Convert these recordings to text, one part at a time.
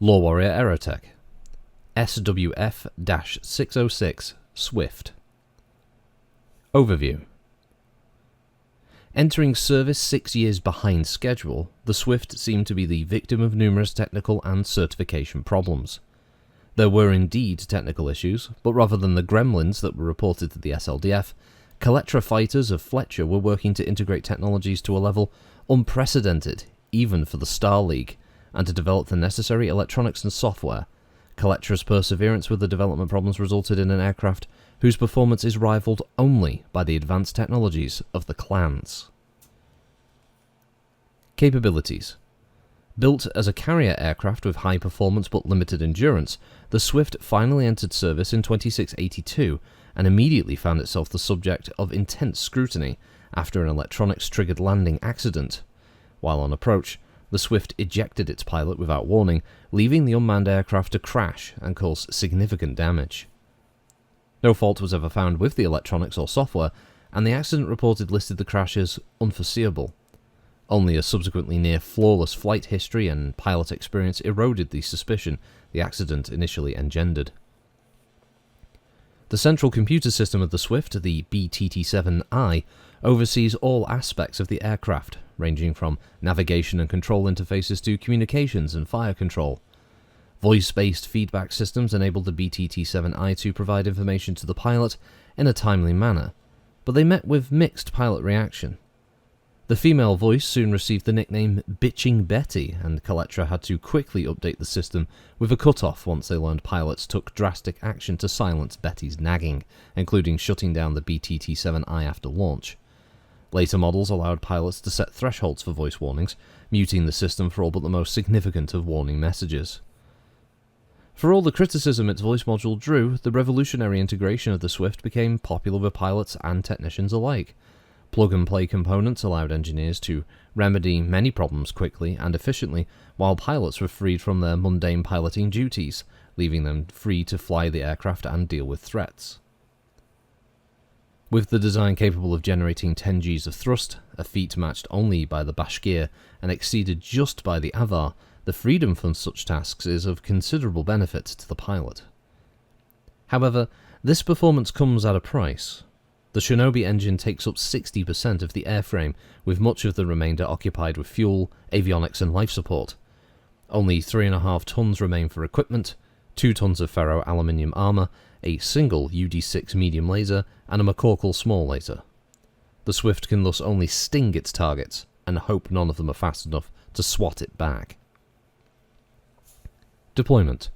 LoreWarrior Aerotech SWF-606 Swift. Overview. Entering service 6 years behind schedule, the Swift seemed to be the victim of numerous technical and certification problems. There were indeed technical issues, but rather than the gremlins that were reported to the SLDF, Kaletra fighters of Fletcher were working to integrate technologies to a level unprecedented even for the Star League, and to develop the necessary electronics and software. Kaletra's perseverance with the development problems resulted in an aircraft whose performance is rivaled only by the advanced technologies of the clans. Capabilities. Built as a carrier aircraft with high performance but limited endurance, the Swift finally entered service in 2682 and immediately found itself the subject of intense scrutiny after an electronics-triggered landing accident. While on approach, the Swift ejected its pilot without warning, leaving the unmanned aircraft to crash and cause significant damage. No fault was ever found with the electronics or software, and the accident reported listed the crash as unforeseeable. Only a subsequently near-flawless flight history and pilot experience eroded the suspicion the accident initially engendered. The central computer system of the Swift, the BTT-7I, oversees all aspects of the aircraft, ranging from navigation and control interfaces to communications and fire control. Voice-based feedback systems enable the BTT-7I to provide information to the pilot in a timely manner, but they met with mixed pilot reaction. The female voice soon received the nickname Bitching Betty, and Kaletra had to quickly update the system with a cutoff once they learned pilots took drastic action to silence Betty's nagging, including shutting down the BTT-7I after launch. Later models allowed pilots to set thresholds for voice warnings, muting the system for all but the most significant of warning messages. For all the criticism its voice module drew, the revolutionary integration of the Swift became popular with pilots and technicians alike. Plug-and-play components allowed engineers to remedy many problems quickly and efficiently, while pilots were freed from their mundane piloting duties, leaving them free to fly the aircraft and deal with threats. With the design capable of generating 10 Gs of thrust, a feat matched only by the Bashkir and exceeded just by the Avar, the freedom from such tasks is of considerable benefit to the pilot. However, this performance comes at a price. The Shinobi engine takes up 60% of the airframe, with much of the remainder occupied with fuel, avionics and life support. Only 3.5 tons remain for equipment, 2 tons of ferro-aluminium armour, a single UD6 medium laser, and a McCorkle small laser. The Swift can thus only sting its targets, and hope none of them are fast enough to swat it back. Deployment.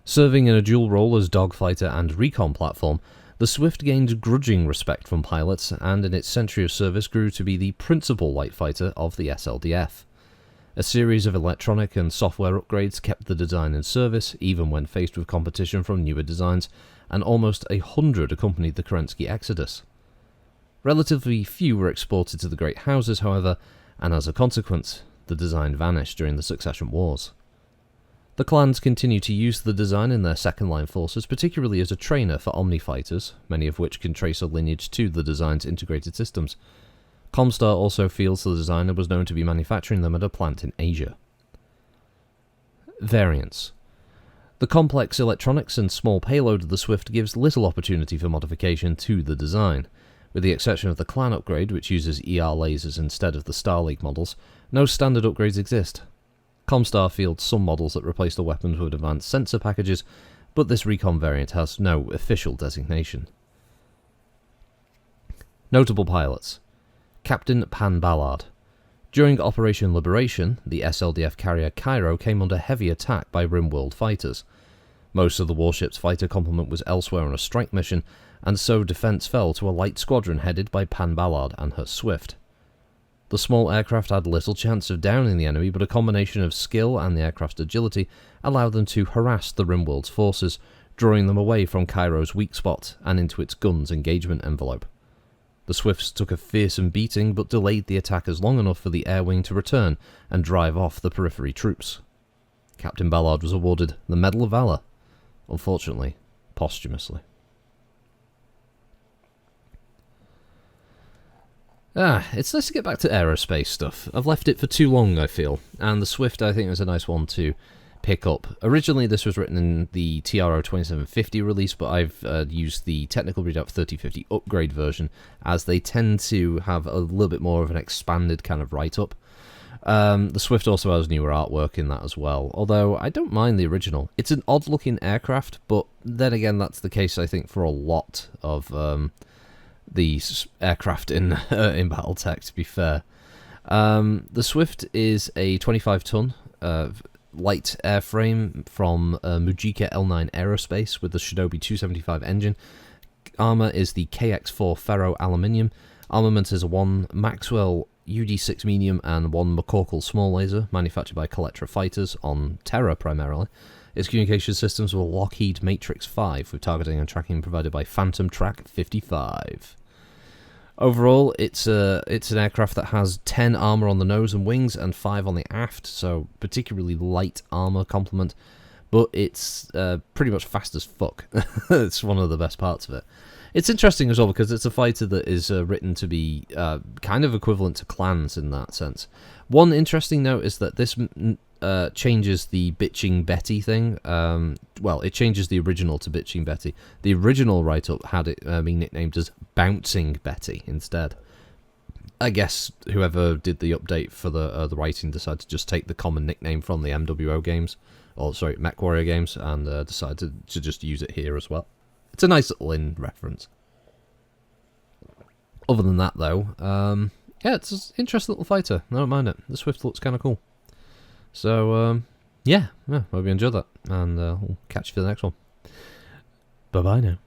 Serving in a dual role as dogfighter and recon platform, the Swift gained grudging respect from pilots, and in its century of service grew to be the principal light fighter of the SLDF. A series of electronic and software upgrades kept the design in service, even when faced with competition from newer designs, and almost 100 accompanied the Kerensky exodus. Relatively few were exported to the Great Houses, however, and as a consequence, the design vanished during the Succession Wars. The clans continue to use the design in their second-line forces, particularly as a trainer for Omni fighters, many of which can trace a lineage to the design's integrated systems. Comstar also feels the designer was known to be manufacturing them at a plant in Asia. Variants. The complex electronics and small payload of the Swift gives little opportunity for modification to the design. With the exception of the clan upgrade, which uses ER lasers instead of the Star League models, no standard upgrades exist. Comstar fields some models that replace the weapons with advanced sensor packages, but this recon variant has no official designation. Notable pilots. Captain Pan Ballard. During Operation Liberation, the SLDF carrier Cairo came under heavy attack by Rimworld fighters. Most of the warship's fighter complement was elsewhere on a strike mission, and so defense fell to a light squadron headed by Pan Ballard and her Swift. The small aircraft had little chance of downing the enemy, but a combination of skill and the aircraft's agility allowed them to harass the Rimworld's forces, drawing them away from Cairo's weak spot and into its gun's engagement envelope. The Swifts took a fearsome beating, but delayed the attackers long enough for the air wing to return and drive off the periphery troops. Captain Ballard was awarded the Medal of Valor, unfortunately, posthumously. It's nice to get back to aerospace stuff. I've left it for too long, I feel, and the Swift I think is a nice one to pickup. Originally, this was written in the TRO 2750 release, but I've used the Technical Readout 3050 upgrade version, as they tend to have a little bit more of an expanded kind of write-up. The Swift also has newer artwork in that as well, although I don't mind the original. It's an odd-looking aircraft, but then again, that's the case, I think, for a lot of the aircraft in Battletech, to be fair. The Swift is a 25-ton light airframe from Mujica L9 Aerospace with the Shinobi 275 engine. Armour is the KX4 ferro aluminium. Armament is a 1 Maxwell UD6 medium and 1 McCorkle small laser, manufactured by Collectra Fighters on Terra primarily. Its communication systems were Lockheed Matrix 5, with targeting and tracking provided by Phantom Track 55. Overall, it's an aircraft that has 10 armour on the nose and wings and 5 on the aft, so particularly light armour complement, but it's pretty much fast as fuck. It's one of the best parts of it. It's interesting as well because it's a fighter that is written to be kind of equivalent to clans in that sense. One interesting note is that this changes the Bitching Betty thing. Well, it changes the original to Bitching Betty. The original write-up had it being nicknamed as Bouncing Betty instead. I guess whoever did the update for the writing decided to just take the common nickname from the MWO games, or sorry, MechWarrior games, and decided to just use it here as well. It's a nice little in reference. Other than that, though, yeah, it's an interesting little fighter. I don't mind it. The Swift looks kind of cool. So, yeah, hope you enjoyed that, and we'll catch you for the next one. Bye-bye now.